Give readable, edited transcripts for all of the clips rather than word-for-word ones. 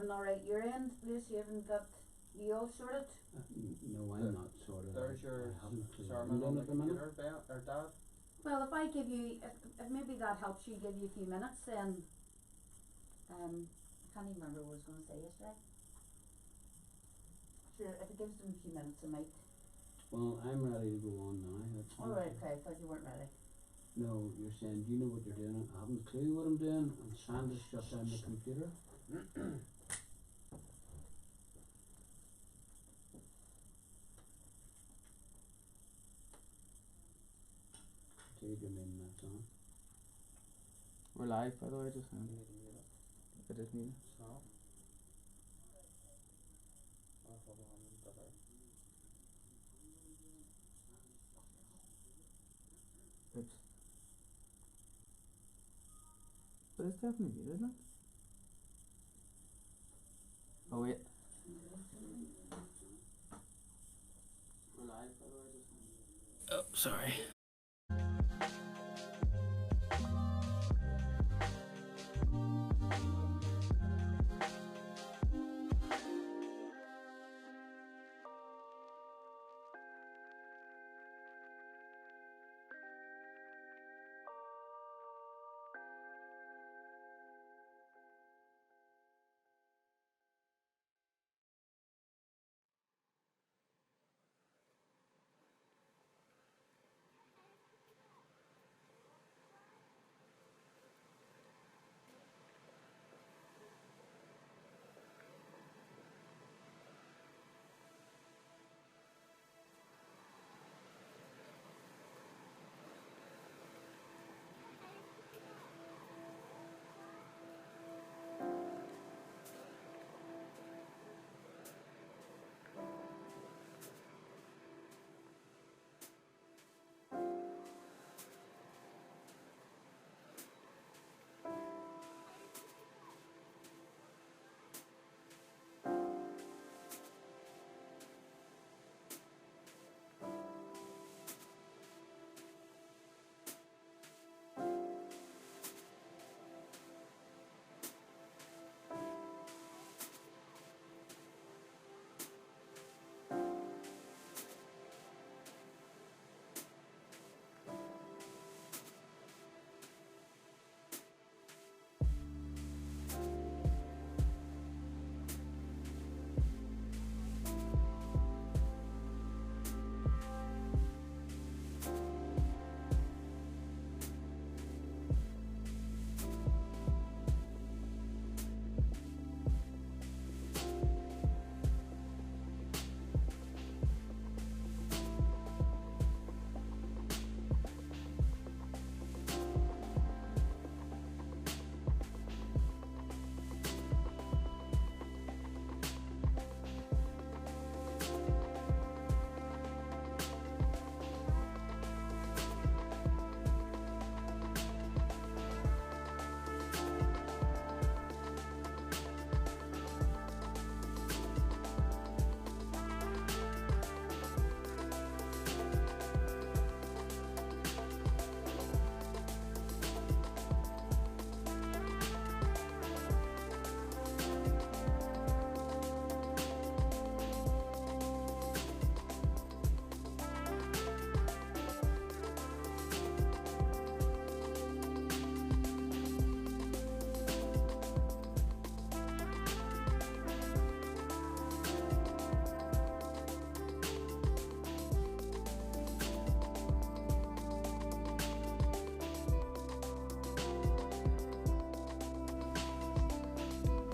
everything alright your end, Lewis? You haven't got you all sorted? No, I'm not sorted. There's your I haven't a clue what sermon I'm on doing the at the minute. computer, Ben, or Dad. Well, if I give you, if maybe that helps you, give you a few minutes, then I can't even remember what I was going to say yesterday. Sure, if it gives them a few minutes, I might. Well, I'm ready to go on now. Alright, okay, I thought you weren't ready. No, you're saying, do you know what you're doing? I haven't a clue what I'm doing. I'm trying to shut down the computer. Take your main that's on. We're live, by the way, just You saying. need to mute it. It is me. So. Oh, hold on, delay. Oops. But it's definitely me, isn't it? Oh wait. We're live, by the way, just saying. Oh, sorry.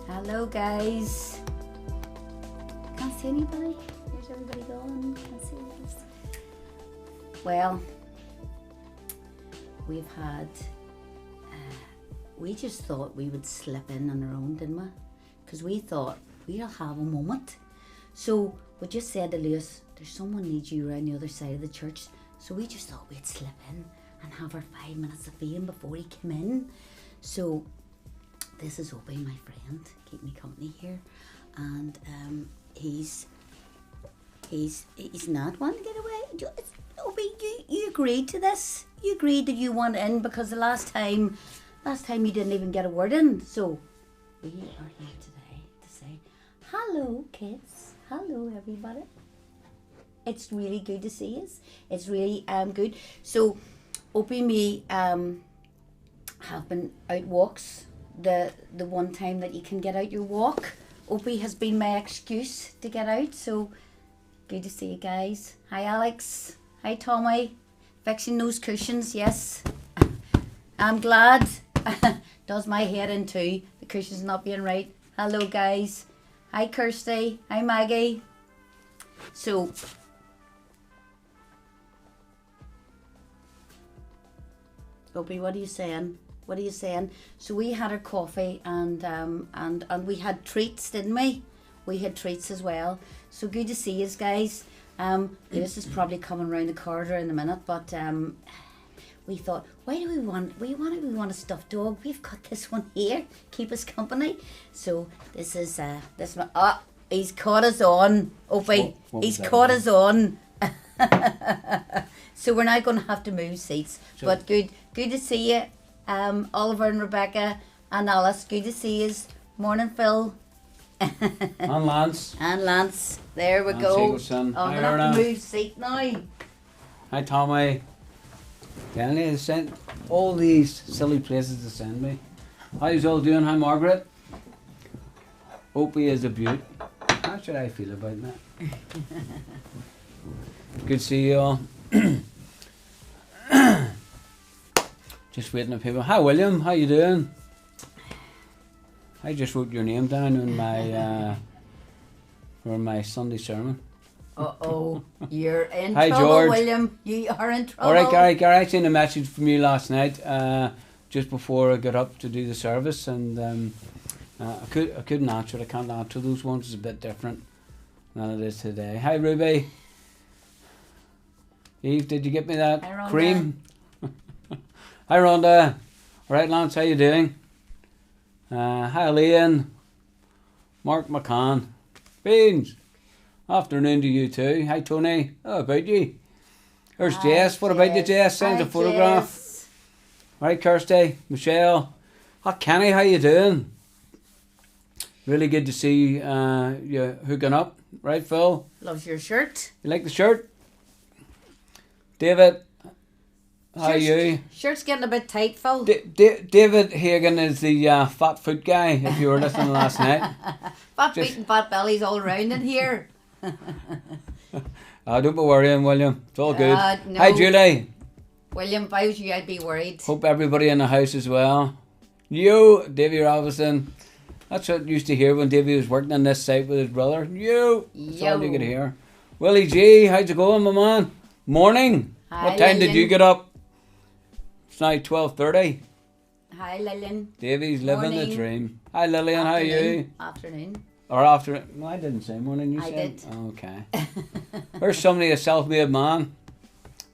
Hello guys. Can't see anybody. Where's everybody going? Can't see us. Well, we've had. We just thought we would slip in on our own, didn't we? Because we thought we'll have a moment. So we just said to Lewis, "There's someone needs you around the other side of the church." So we just thought we'd slip in and have our 5 minutes of fame before he came in. So this is Opie, my friend, keep me company here, and he's not wanting to get away. Opie, you agreed to this. You agreed that you want in because the last time you didn't even get a word in. So we are here today to say Hello, kids. Hello, everybody. It's really good to see us. It's really good. So, Opie and me have been out walks. The one time that you can get out your walk, Opie has been my excuse to get out. So, good to see you guys. Hi, Alex. Hi, Tommy. Fixing those cushions, yes. I'm glad. Does my head in too. The cushion's not being right. Hello, guys. Hi, Kirsty. Hi, Maggie. So, Opie, what are you saying? What are you saying? So we had our coffee and we had treats, didn't we? We had treats as well. So good to see you guys. This is probably coming round the corridor in a minute, but we thought, why do we want a stuffed dog? We've got this one here, keep us company. So this is this one. Oh, he's caught us on, Opie. He's caught us on. So we're now going to have to move seats. Sure. But good to see you, Oliver and Rebecca and Alice. Good to see you. Morning, Phil. And Lance. And Lance. There we go. I'm going to have to move seat now. Hi, Tommy. Telling you, they sent all these silly places to send me. How you all doing? Hi, Margaret. Opie is a beaut. How should I feel about that? Good to see you all. Just waiting on people. Hi, William. How you doing? I just wrote your name down in my for my Sunday sermon. Uh-oh, you're in Hi, trouble, George. William. You are in trouble. All right, Gary. I seen a message from you last night, just before I got up to do the service, and I couldn't answer it. I can't answer those ones. It's a bit different than it is today. Hi, Ruby. Eve, did you get me that cream? Hi, Rhonda. All right, Lance, how you doing? Hi, Elaine. Mark McCann. Beans. Afternoon to you too. Hi, Tony. How about you? There's Jess. What about you, Jess? Sends a photograph. Jess. All right, Kirsty. Michelle. Hi, Kenny. How you doing? Really good to see you hooking up. Right, Phil? Loves your shirt. You like the shirt? David. How are you? Shirt's getting a bit tight, Phil. David Hagan is the fat foot guy, if you were listening last night. Fat feet and fat bellies all round in here. Don't be worrying, William. It's all good. No. Hi, Julie. William, if I was you, I'd be worried. Hope everybody in the house as well. You, Davy Robinson. That's what I used to hear when Davy was working on this site with his brother. That's all you could hear. Willie G, how's it going, my man? Morning. Hi, what time Lillian. did you get up? It's now 12:30. Hi, Lillian. Davy's living the dream. Hi, Lillian. How are you? Afternoon. Or after? No, I didn't say morning. You I said. did. Okay. There's somebody, a self-made man,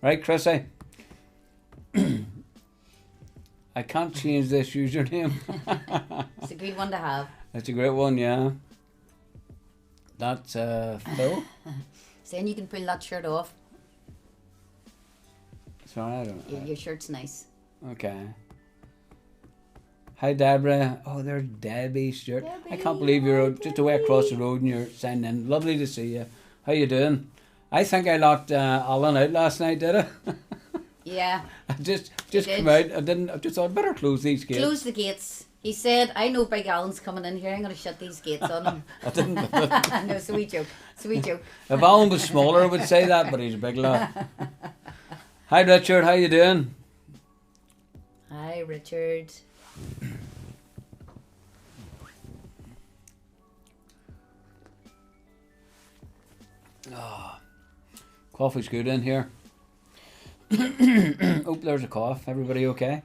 right, Chrissy? I can't change this username. It's a good one to have. That's a great one, yeah. That's Phil. Saying you can pull that shirt off. Sorry, I don't know. Your shirt's nice. Okay. Hi, Deborah. Oh, there's Debbie's shirt. Debbie, I can't believe you're just Debbie. away across the road and you're signing in. Lovely to see you. How you doing? I think I locked Alan out last night, did I? Yeah. I just come out. I just thought, better close these gates. Close the gates. He said, I know Big Alan's coming in here. I'm going to shut these gates on him. I didn't. No, sweet joke. Sweet joke. If Alan was smaller, I would say that, but he's a big lad. Hi, Richard. How you doing? Hi, Richard. Coffee's good in here. Oh, there's a cough. Everybody okay?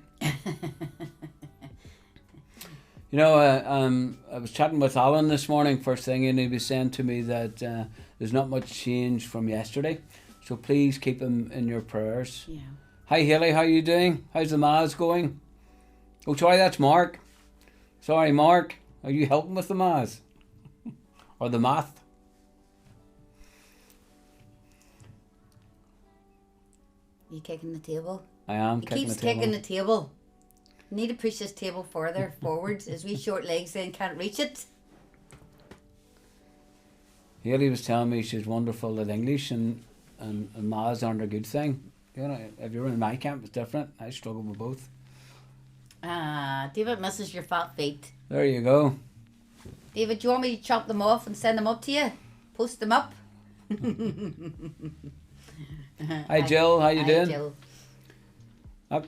You know, I was chatting with Alan this morning, first thing, and he was saying to me that there's not much change from yesterday. So please keep him in your prayers. Yeah. Hi, Haley. How you doing? How's the maths going? Oh, sorry, that's Mark. Sorry, Mark. Are you helping with the maths? Or the math? You kicking the table? I am He kicking keeps the table. kicking the table. You need to push this table further forwards. His wee short legs then can't reach it. Haley was telling me she's wonderful at English and maths aren't a good thing. You know, if you're in my camp, it's different. I struggle with both. David misses your fat feet. There you go. David, do you want me to chop them off and send them up to you? Post them up? Hi Jill, how you Hi, doing? Jill.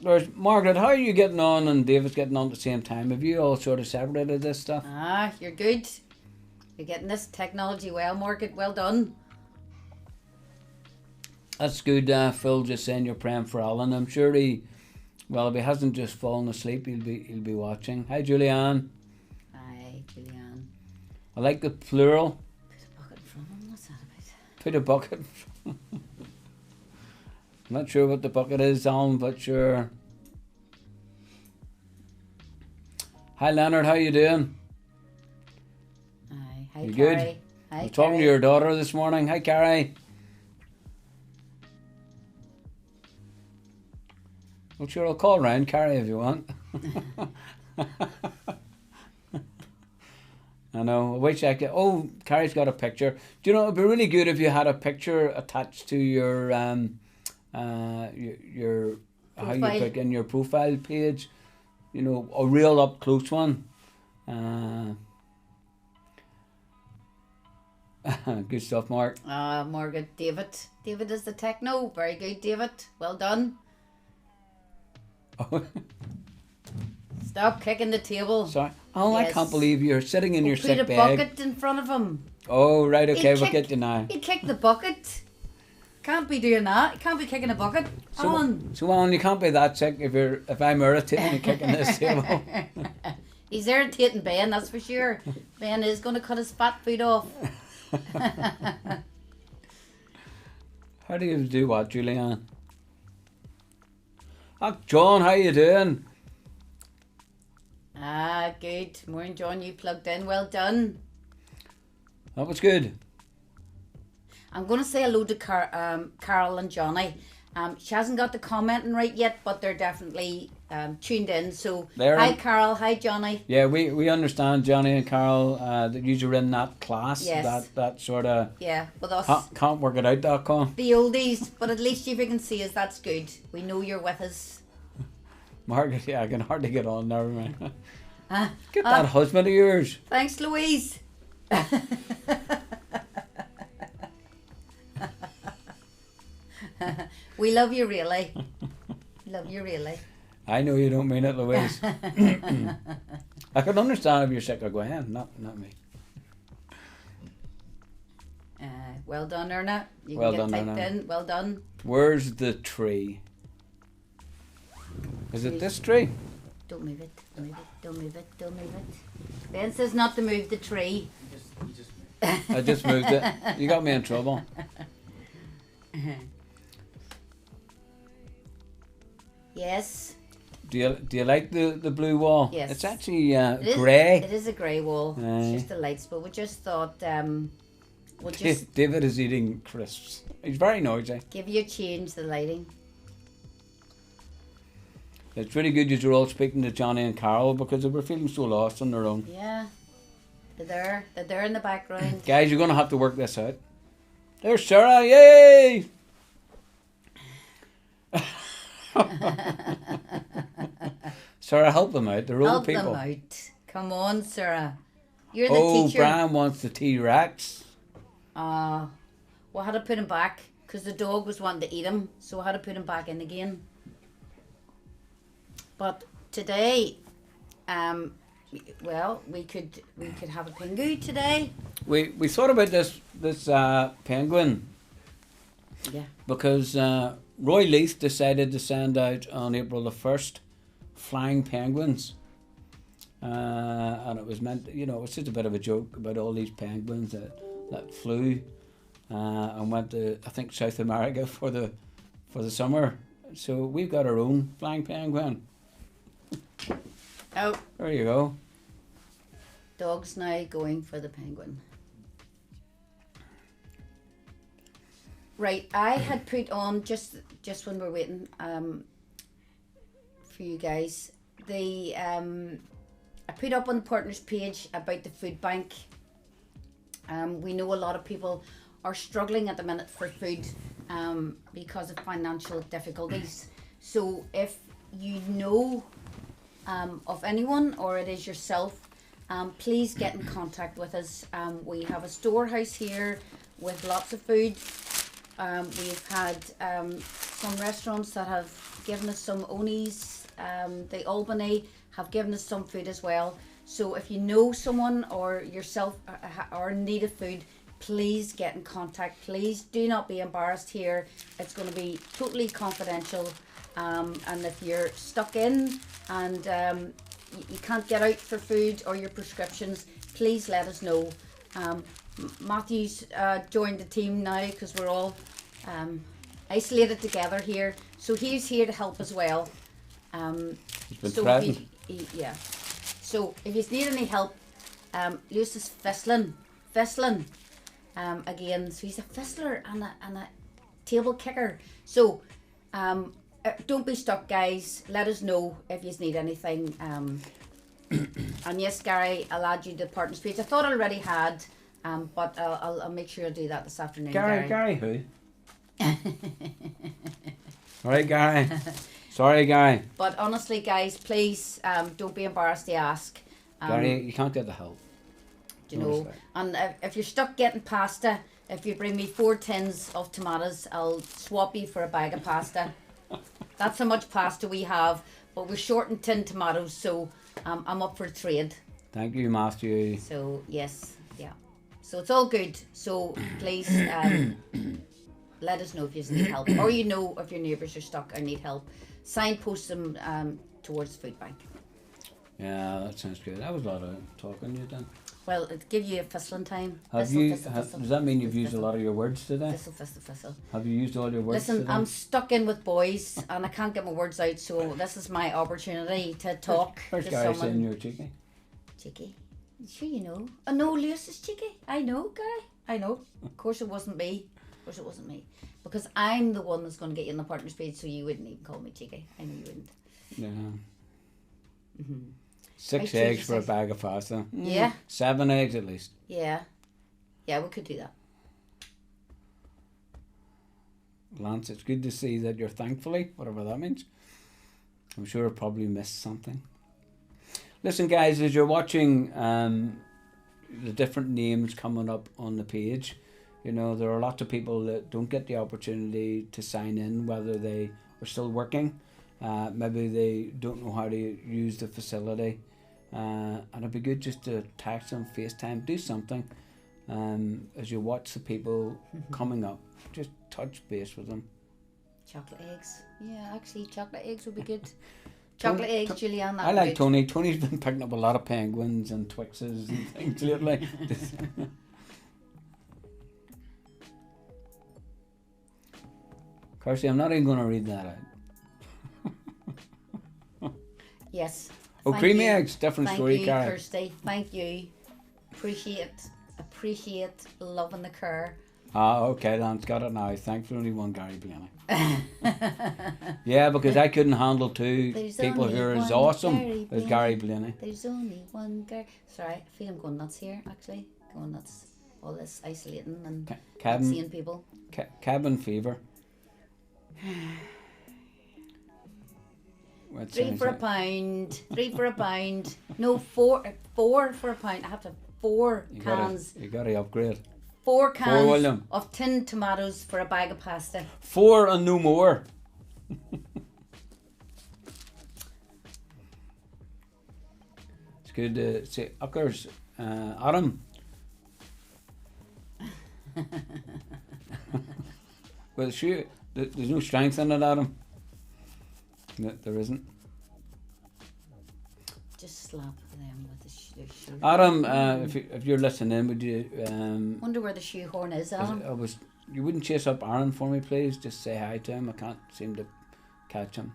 There's Margaret, how are you getting on and David's getting on at the same time? Have you all sort of separated this stuff? You're good. You're getting this technology well, Margaret. Well done. That's good. Phil just saying you're praying for Alan. I'm sure if he hasn't just fallen asleep, he'll be watching. Hi Julianne. Hi, Julianne. I like the plural. Put a bucket in front of him. What's that about? Put a bucket. I'm not sure what the bucket is, Alan, but sure. Hi Leonard, how you doing? Hi, You Carrie. good? Hi, I'm talking to Carrie. your daughter this morning. Hi Carrie. Well, sure, I'll call round Carrie if you want. I know. I wish I could. Oh, Carrie's got a picture. Do you know? It'd be really good if you had a picture attached to your how you Profile. pick in your profile page. You know, a real up close one. Good stuff, Mark. Margaret, David. David is the techno. Very good, David. Well done. Oh, Stop kicking the table. sorry. Oh, I Yes. can't believe you're sitting in your Put a sick bag. bucket in front of him. Oh, right. Okay, He'd we'll kick- get you now. He'd kick the bucket. Can't be doing that. Can't be kicking a bucket. Alan. So, Alan, you can't be that sick if I'm irritating and kicking this table. He's irritating Ben, that's for sure. Ben is going to cut his fat foot off. How do you do what, Julianne? Oh, John, how you doing? Good. Morning, John. You plugged in. Well done. That was good. I'm going to say hello to Carol and Johnny. She hasn't got the commenting right yet, but they're definitely tuned in. So, They're hi, in. Carol. Hi, Johnny. Yeah, we understand, Johnny and Carol, that you were in that class. Yes. That sort of Yeah, with us. can't work it out.com. The oldies, but at least if you can see us, that's good. We know you're with us. Margaret, yeah, I can hardly get on there, man. Uh, Get that husband of yours. Thanks, Louise. We love you, really. Love you, really. I know you don't mean it, Louise. I can understand if you're sick of Gwen, not me. Well done, Erna. You Well can get done, typed Erna. in. Well done. Where's the tree? Is it this tree? Don't move it. Don't move it. Don't move it. Don't move it. Ben says not to move the tree. You just I just moved it. You got me in trouble. Yes. Do you like the blue wall? Yes. It's actually It is, grey. It is a grey wall. Aye. It's just the lights, but we just thought we'll just David is eating crisps. He's very noisy. give you a change the lighting. It's really good you're all speaking to Johnny and Carol because they were feeling so lost on their own. Yeah. They're there. They're there in the background. Guys, you're going to have to work this out. There's Sarah. Yay! Sarah, help them out. They're old Help people. them out. Come on, Sarah. You're the Oh, teacher. Brian wants the T-Rex. We had to put him back because the dog was wanting to eat him, so I had to put him back in again. But today, well, we could have a pingu today. We thought about this penguin Yeah. because Roy Leith decided to send out on April the 1st flying penguins. And it was meant, it was just a bit of a joke about all these penguins that flew and went to, I think, South America for the summer. So we've got our own flying penguin. Oh, There you go. dog's now going for the penguin. Right, I had put on just when we're waiting for you guys. I put up on the partners page about the food bank We know a lot of people are struggling at the minute for food because of financial difficulties. So if you know of anyone or it is yourself, please get in contact with us. We have a storehouse here with lots of food. We've had some restaurants that have given us some Onies. The Albany have given us some food as well. So if you know someone or yourself or in need of food, please get in contact. Please do not be embarrassed here. It's going to be totally confidential. And if you're stuck in and you can't get out for food or your prescriptions, please let us know. Matthew's joined the team now because we're all isolated together here. So he's here to help as well. He's been So threatened. yeah. So if you need any help, Lewis is fizzling. Again, so he's a fizzler and a table kicker. So don't be stuck, guys. Let us know if you need anything. And yes, Gary, I'll add you to the partners page. I thought I already had, but I'll make sure I do that this afternoon. Gary who? Alright, Gary. Sorry, Gary. But honestly, guys, please don't be embarrassed to ask. Gary, you can't get the help. You know, and if you're stuck getting pasta, if you bring me 4 tins of tomatoes, I'll swap you for a bag of pasta. That's how much pasta we have, but we're short in tin tomatoes, so I'm up for a trade. Thank you, Matthew. So yes, yeah. So it's all good. So please let us know if you need help, or you know if your neighbours are stuck or need help. Signpost them towards the food bank. Yeah, that sounds good. That was a lot of talking you done. Well, it'll give you a fizzling time. Does that mean you've used a lot of your words today? Fizzle. Have you used all your words Listen, today? I'm stuck in with boys and I can't get my words out, so this is my opportunity to talk First to Gary saying someone. you're cheeky. Cheeky? Sure you know. Oh no, Lewis is cheeky. I know, Gary. I know. Of course it wasn't me. Because I'm the one that's going to get you on the partners page, so you wouldn't even call me cheeky. I know you wouldn't. Yeah. Mm-hmm. 6 I eggs choose for a six. bag of pasta. Yeah. 7 eggs at least. Yeah. Yeah, we could do that. Lance, it's good to see that you're thankfully, whatever that means. I'm sure I probably missed something. Listen, guys, as you're watching the different names coming up on the page, you know, there are lots of people that don't get the opportunity to sign in, whether they are still working, maybe they don't know how to use the facility, and it'd be good just to text them, FaceTime, do something as you watch the people coming up. Just touch base with them. Chocolate eggs. Yeah, actually, chocolate eggs would be good. Chocolate eggs, Julianne. I like Tony. Tony's been picking up a lot of penguins and Twixes and things lately. Kirsty, I'm not even going to read that out. Yes. Oh, Thank creamy you. eggs, different Thank story, you, Karen. Kirsty. Thank you. Appreciate loving the care. Ah, okay, Lance, got it now. Thankfully, only one Gary Blaney. Yeah, because I couldn't handle two There's people who only are as one awesome Gary as Blaney. Gary Blaney. There's only one Gary. Sorry, I feel I'm going nuts here, actually. Going nuts. All this isolating and not Cabin, seeing people. cabin fever. What 3 sounds for a like- pound. 3 for a pound. No, four for a pound. I have to have 4 cans. You gotta upgrade. 4 cans William. of tinned tomatoes for a bag of pasta. 4 and no more. It's good to see. Uckers, Adam. Well, there's no strength in it, Adam. No, there isn't. Just slap them with the shoe. Adam, if you're listening, would you? Wonder where the shoehorn is, Alan. You wouldn't chase up Aaron for me, please. Just say hi to him. I can't seem to catch him.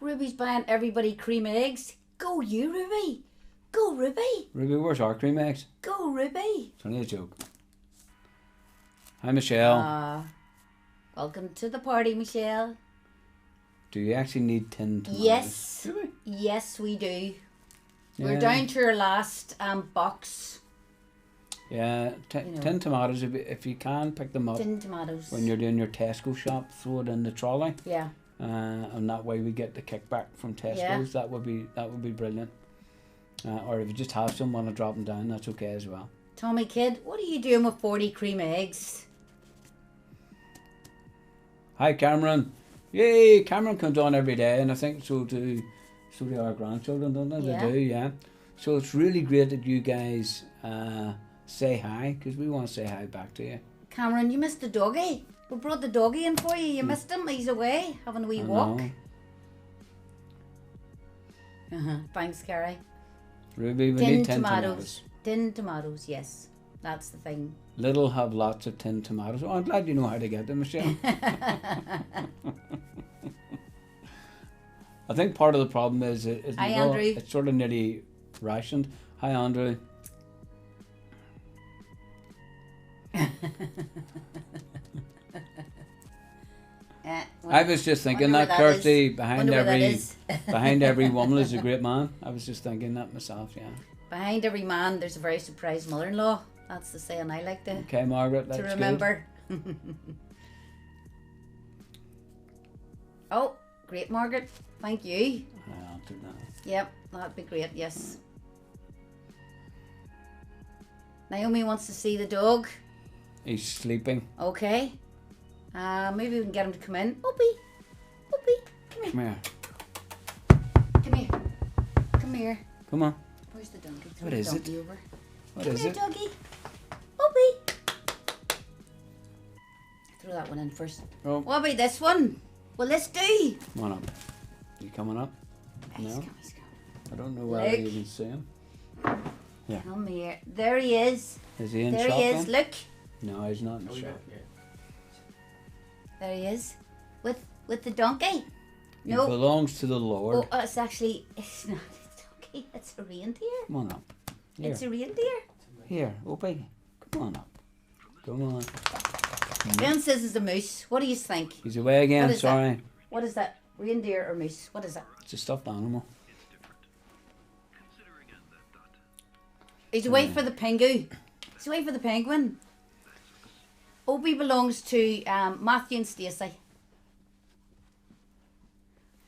Ruby's buying everybody cream eggs. Go you, Ruby. Go, Ruby. Ruby, where's our cream eggs? Go, Ruby. It's only a joke. Hi, Michelle. Welcome to the party, Michelle. Do you actually need tin tomatoes? Yes. Do we? Yes, we do. We're Yeah. down to our last box. Yeah, You know. tin tomatoes, if you can pick them up Tin tomatoes. when you're doing your Tesco shop, throw it in the trolley. Yeah. And that way we get the kickback from Tesco's. Yeah. That would be brilliant. Or if you just have some, want to drop them down, that's okay as well. Tommy Kid, what are you doing with 40 cream eggs? Hi Cameron, yay! Cameron comes on every day, and I think so do our grandchildren, don't they? Yeah. They do, yeah. So it's really great that you guys say hi, because we want to say hi back to you. Cameron, you missed the doggy. We brought the doggy in for you. You missed him. He's away having a wee I walk. know. Thanks, Carrie. Ruby, we Tin need tin tomatoes. tomatoes. Tin tomatoes, yes. That's the thing. Little have lots of tin tomatoes. Oh, I'm glad you know how to get them, Michelle. I think part of the problem is Hi, Andrew. it's sort of nearly rationed. Hi, Andrew. I was just thinking wonder that where that Kirsty is. behind Wonder where that every is. behind every woman is a great man. I was just thinking that myself. Yeah. Behind every man, there's a very surprised mother-in-law. That's the saying I like to Okay, Margaret. That's to remember. Oh, great, Margaret. Thank you. Good. I'll do that. Yep, that'd be great. Yes. Naomi wants to see the dog. He's sleeping. Okay. Maybe we can get him to come in. Opie, Opie, come here, Come here. come here, come here. Come on. Where's the donkey? Throw What the is it? donkey over. What Come is here, it? doggy. Opie. Throw that one in first. Oh, What about this one? Well, let's do. come on up. You coming up? He's No. coming, he's coming. I don't know where I Look. even see him. Come here. There he is. Is he in There shop he is. then? Look. No, he's not in Oh, shop. yeah. There he is. With the donkey. He No. belongs to the Lord. Oh, it's not a donkey. It's a reindeer. Come on up. Here. It's a reindeer. Here, Opie. Come on up. Come on. Ben says it's a moose. What do you think? He's away again, What is that? sorry. What is that? Reindeer or moose? What is that? It's a stuffed animal. He's away for the penguin. He's away for the penguin. Opie belongs to Matthew and Stacey. I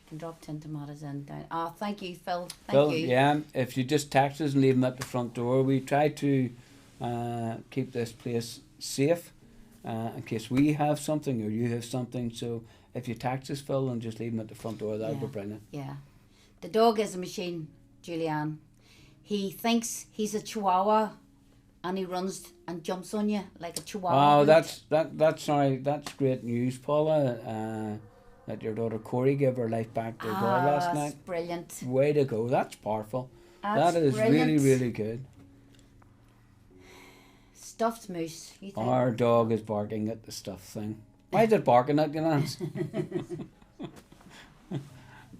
can drop 10 tomatoes in down. Oh, thank you, Phil. Thank Well, you. yeah, if you just text us and leave them at the front door, we try to keep this place safe in case we have something or you have something. So if you text us, Phil, and just leave them at the front door, that would be Yeah. brilliant. Yeah. The dog is a machine, Julianne. He thinks he's a chihuahua and he runs and jumps on you like a chihuahua. Oh, would. that's great news, Paula. That your daughter Corey gave her life back to God last that's night. brilliant. Way to go! That's powerful. That's That is brilliant. really, really good. Stuffed moose. You think? Our dog is barking at the stuff thing. Why is it barking at you, Lance?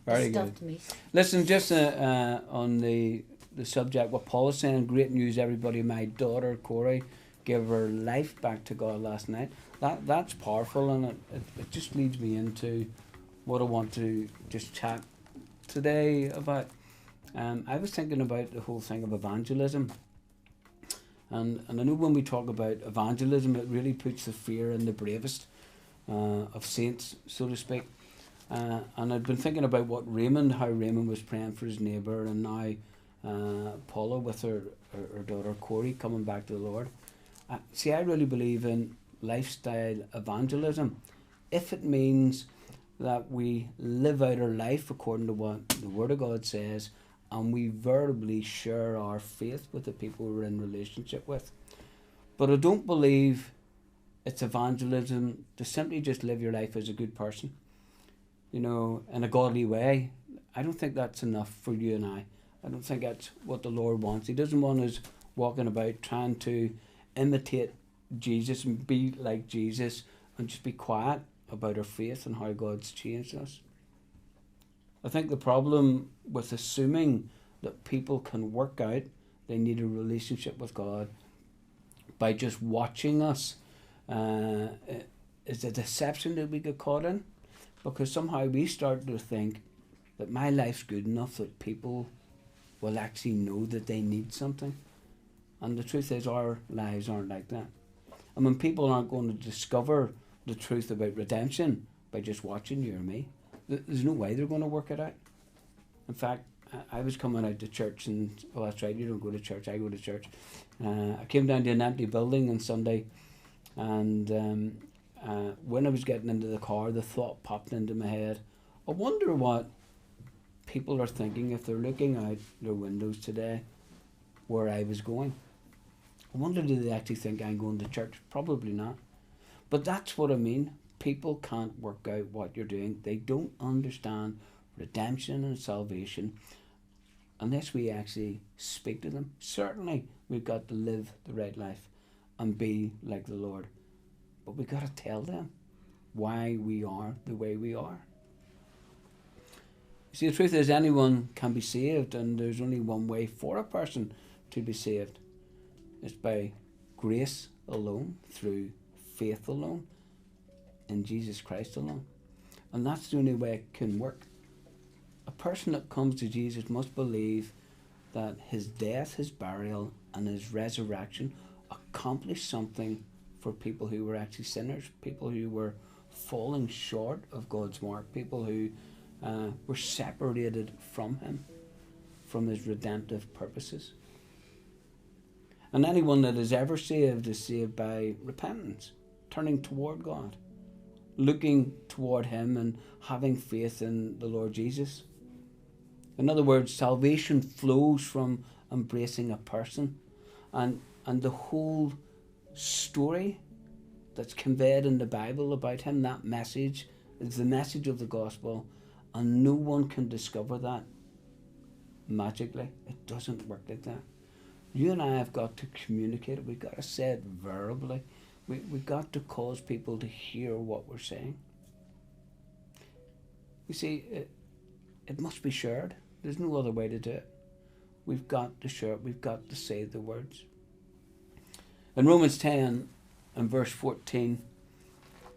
Very good. Stuffed moose. Listen, just on the subject, what Paul is saying, great news, everybody. My daughter Corey gave her life back to God last night. That's powerful, and it just leads me into what I want to just chat today about. I was thinking about the whole thing of evangelism. And I know when we talk about evangelism, it really puts the fear in the bravest of saints, so to speak. And I'd been thinking about how Raymond was praying for his neighbour, and now Paula with her daughter Corey coming back to the Lord. See, I really believe in lifestyle evangelism. If it means that we live out our life according to what the Word of God says, and we verbally share our faith with the people we're in relationship with. But I don't believe it's evangelism to simply just live your life as a good person, in a godly way. I don't think that's enough for you and I. I don't think that's what the Lord wants. He doesn't want us walking about trying to imitate Jesus and be like Jesus and just be quiet about our faith and how God's changed us. I think the problem with assuming that people can work out they need a relationship with God by just watching us is a deception that we get caught in, because somehow we start to think that my life's good enough that people will actually know that they need something. And the truth is, our lives aren't like that. And when people aren't going to discover the truth about redemption by just watching you or me, there's no way they're going to work it out. In fact, I was coming out to church, and well, that's right, you don't go to church, I go to church. I came down to an empty building on Sunday, and when I was getting into the car, the thought popped into my head, I wonder what people are thinking if they're looking out their windows today where I was going. I wonder, do they actually think I'm going to church? Probably not. But that's what I mean. People can't work out what you're doing. They don't understand redemption and salvation unless we actually speak to them. Certainly, we've got to live the right life and be like the Lord. But we've got to tell them why we are the way we are. See, the truth is, anyone can be saved, and there's only one way for a person to be saved. It's by grace alone, through faith alone, in Jesus Christ alone. And that's the only way it can work. A person that comes to Jesus must believe that his death, his burial, and his resurrection accomplished something for people who were actually sinners, people who were falling short of God's mark, people who were separated from him, from his redemptive purposes. And anyone that is ever saved is saved by repentance, turning toward God, looking toward him and having faith in the Lord Jesus. In other words, salvation flows from embracing a person, and the whole story that's conveyed in the Bible about him, that message is the message of the gospel, and no one can discover that magically. It doesn't work like that. You and I have got to communicate it. We've got to say it verbally. We've got to cause people to hear what we're saying. You see, it must be shared. There's no other way to do it. We've got to share it. We've got to say the words. In Romans 10 and verse 14,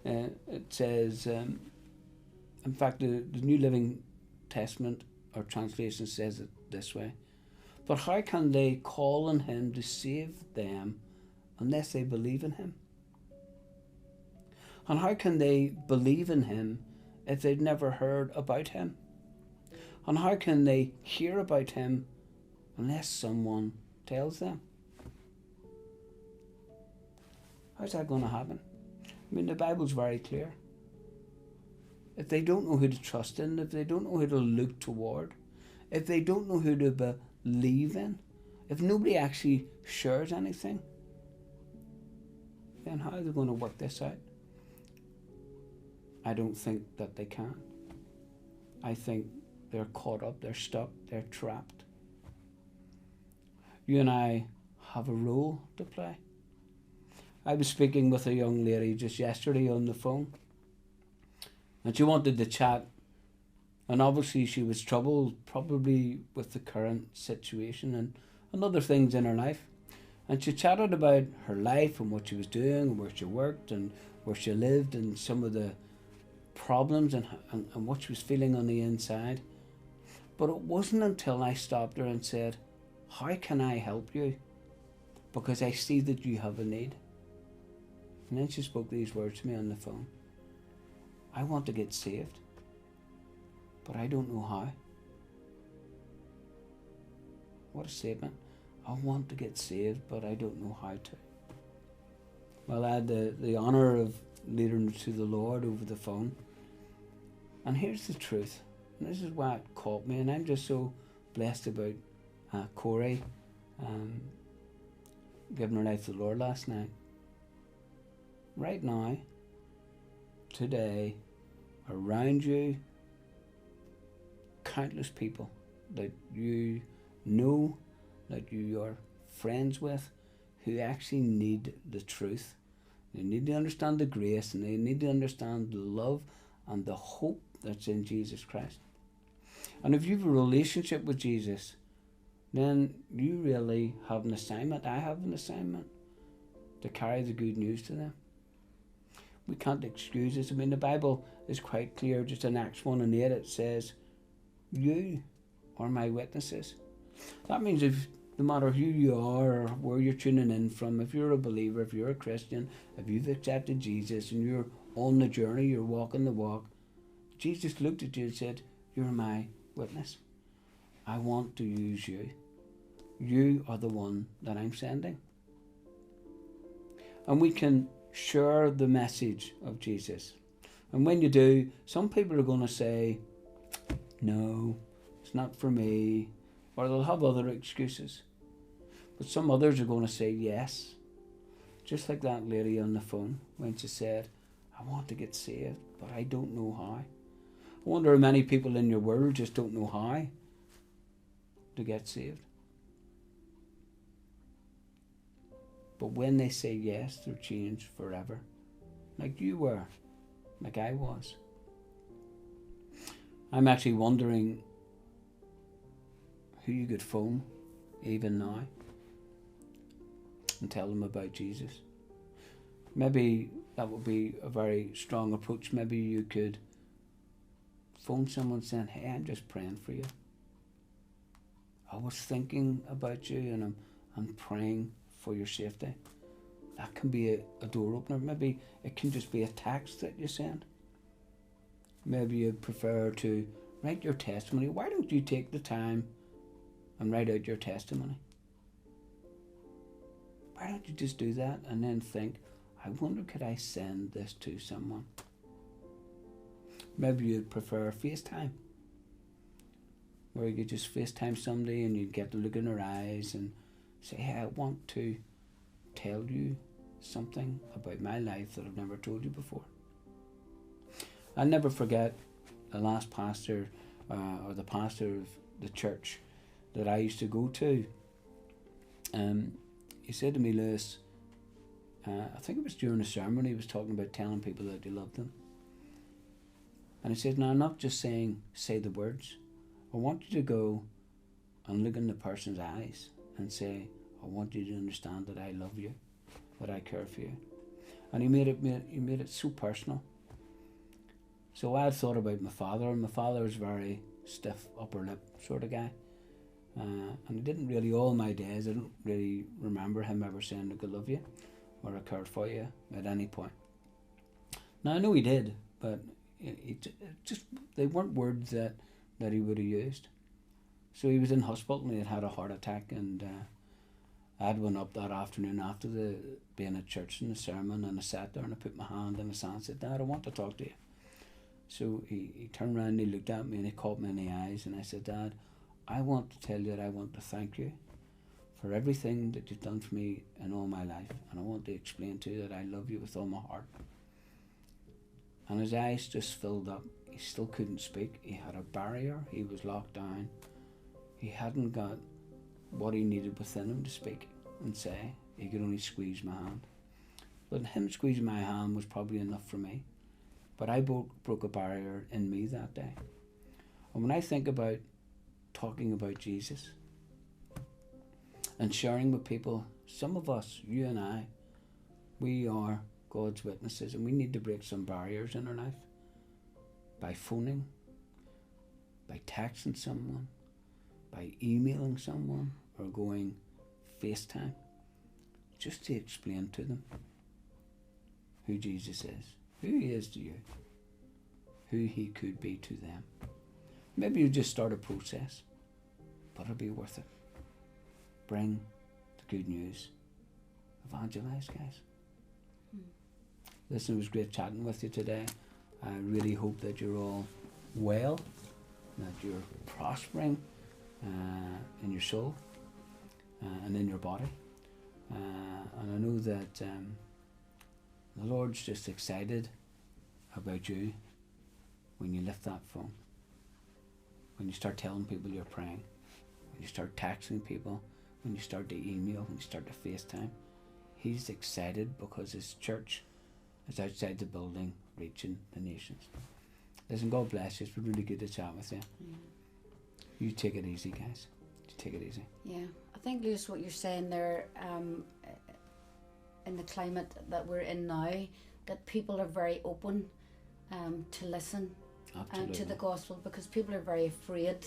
it says, in fact, the New Living Testament or translation says it this way: but how can they call on him to save them unless they believe in him? And how can they believe in him if they've never heard about him? And how can they hear about him unless someone tells them? How's that going to happen? I mean, the Bible's very clear. If they don't know who to trust in, if they don't know who to look toward, if they don't know who to believe in, if nobody actually shares anything, then how are they going to work this out? I don't think that they can. I think they're caught up, they're stuck, they're trapped. You and I have a role to play. I was speaking with a young lady just yesterday on the phone, and she wanted to chat, and obviously she was troubled probably with the current situation and other things in her life. And she chatted about her life and what she was doing and where she worked and where she lived and some of the problems and what she was feeling on the inside. But it wasn't until I stopped her and said, how can I help you? Because I see that you have a need. And then she spoke these words to me on the phone: I want to get saved, but I don't know how. What a statement. I want to get saved, but I don't know how to. Well, I had the honour of leading her to the Lord over the phone. And here's the truth. And this is why it caught me. And I'm just so blessed about Corey giving her life to the Lord last night. Right now, today, around you, countless people that you know, that you are friends with, who actually need the truth. They need to understand the grace, and they need to understand the love and the hope that's in Jesus Christ. And if you have a relationship with Jesus, then you really have an assignment. I have an assignment to carry the good news to them. We can't excuse this. I mean, the Bible is quite clear. Just in Acts 1:8 it says, you are my witnesses. That means if no matter who you are or where you're tuning in from, if you're a believer, if you're a Christian, if you've accepted Jesus and you're on the journey, you're walking the walk, Jesus looked at you and said, you're my witness. I want to use you. You are the one that I'm sending. And we can share the message of Jesus. And when you do, some people are going to say, no, it's not for me, or they'll have other excuses. But some others are going to say yes. Just like that lady on the phone when she said, I want to get saved, but I don't know how. I wonder how many people in your world just don't know how to get saved. But when they say yes, they're changed forever. Like you were, like I was. I'm actually wondering who you could phone even now and tell them about Jesus. Maybe that would be a very strong approach. Maybe you could phone someone saying, hey, I'm just praying for you. I was thinking about you and I'm praying for your safety. That can be a door opener. Maybe it can just be a text that you send. Maybe you'd prefer to write your testimony. Why don't you take the time and write out your testimony? Why don't you just do that and then think, I wonder could I send this to someone? Maybe you'd prefer FaceTime, where you could just FaceTime somebody and you get to look in their eyes and say, hey, I want to tell you something about my life that I've never told you before. I'll never forget the last pastor or the pastor of the church that I used to go to. He said to me, Lewis, I think it was during a sermon, he was talking about telling people that he loved them. And he said, no, I'm not just saying, say the words. I want you to go and look in the person's eyes and say, I want you to understand that I love you, that I care for you. And he made it so personal. So I had thought about my father, and my father was very stiff upper lip sort of guy. And he didn't really, all my days, I don't really remember him ever saying, look, I love you, or I cared for you at any point. Now I know he did, but they weren't words that he would have used. So he was in hospital and he had a heart attack, and I had went up that afternoon after being at church in the sermon, and I sat there and I put my hand in his hand and said, Dad, I want to talk to you. So he turned around and he looked at me and he caught me in the eyes, and I said, Dad, I want to tell you that I want to thank you for everything that you've done for me in all my life, and I want to explain to you that I love you with all my heart. And his eyes just filled up. He still couldn't speak. He had a barrier. He was locked down. He hadn't got what he needed within him to speak and say. He could only squeeze my hand. But him squeezing my hand was probably enough for me. But I broke a barrier in me that day. And when I think about talking about Jesus and sharing with people, some of us, you and I, we are God's witnesses, and we need to break some barriers in our life by phoning, by texting someone, by emailing someone, or going FaceTime, just to explain to them who Jesus is, who he is to you, who he could be to them. Maybe you just start a process, but it'll be worth it. Bring the good news. Evangelize, guys. Listen, it was great chatting with you today. I really hope that you're all well, that you're prospering in your soul and in your body. And I know that the Lord's just excited about you when you lift that phone, when you start telling people you're praying, when you start texting people, when you start to email, when you start to FaceTime. He's excited because his church is outside the building, reaching the nations. Listen, God bless you. It's been really good to chat with you. Yeah. You take it easy, guys. You take it easy. Yeah, I think, Lewis, what you're saying there, in the climate that we're in now, that people are very open to listen to the gospel, because people are very afraid.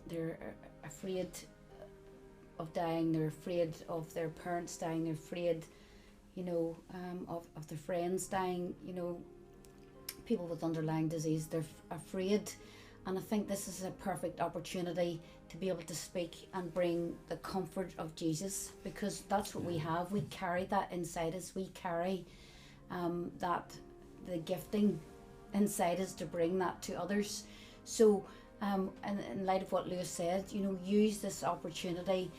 They're afraid of dying, they're afraid of their parents dying, they're afraid, you know, of their friends dying, you know, people with underlying disease, they're afraid. And I think this is a perfect opportunity to be able to speak and bring the comfort of Jesus, because that's what we have. We carry that inside us. We carry that, the gifting inside us to bring that to others. So in light of what Lewis said, you know, use this opportunity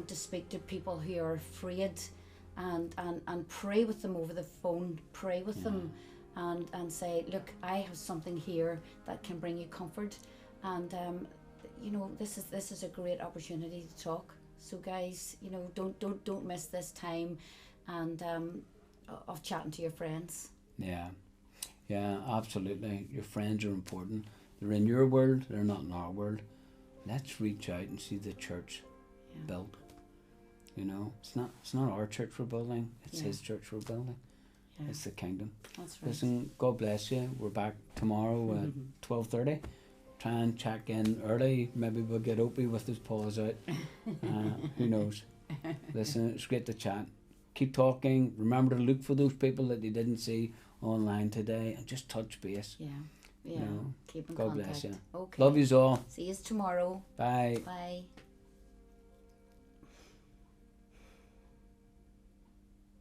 to speak to people who are afraid, and pray with them over the phone, pray with them, and say, look, I have something here that can bring you comfort. And you know, this is a great opportunity to talk. So guys, you know, don't miss this time and of chatting to your friends. Yeah, absolutely. Your friends are important. They're in your world, they're not in our world. Let's reach out and see the church built. You know, it's not our church we're building, it's his church we're building. Yeah. It's the kingdom. That's right. Listen, God bless you. We're back tomorrow at 12:30. Try and check in early. Maybe we'll get Opie with his paws out. Who knows? Listen, it's great to chat. Keep talking. Remember to look for those people that you didn't see online today and just touch base. Yeah. You know, Keep in God contact. bless you. Okay. Love yous all. See you tomorrow. Bye. Bye.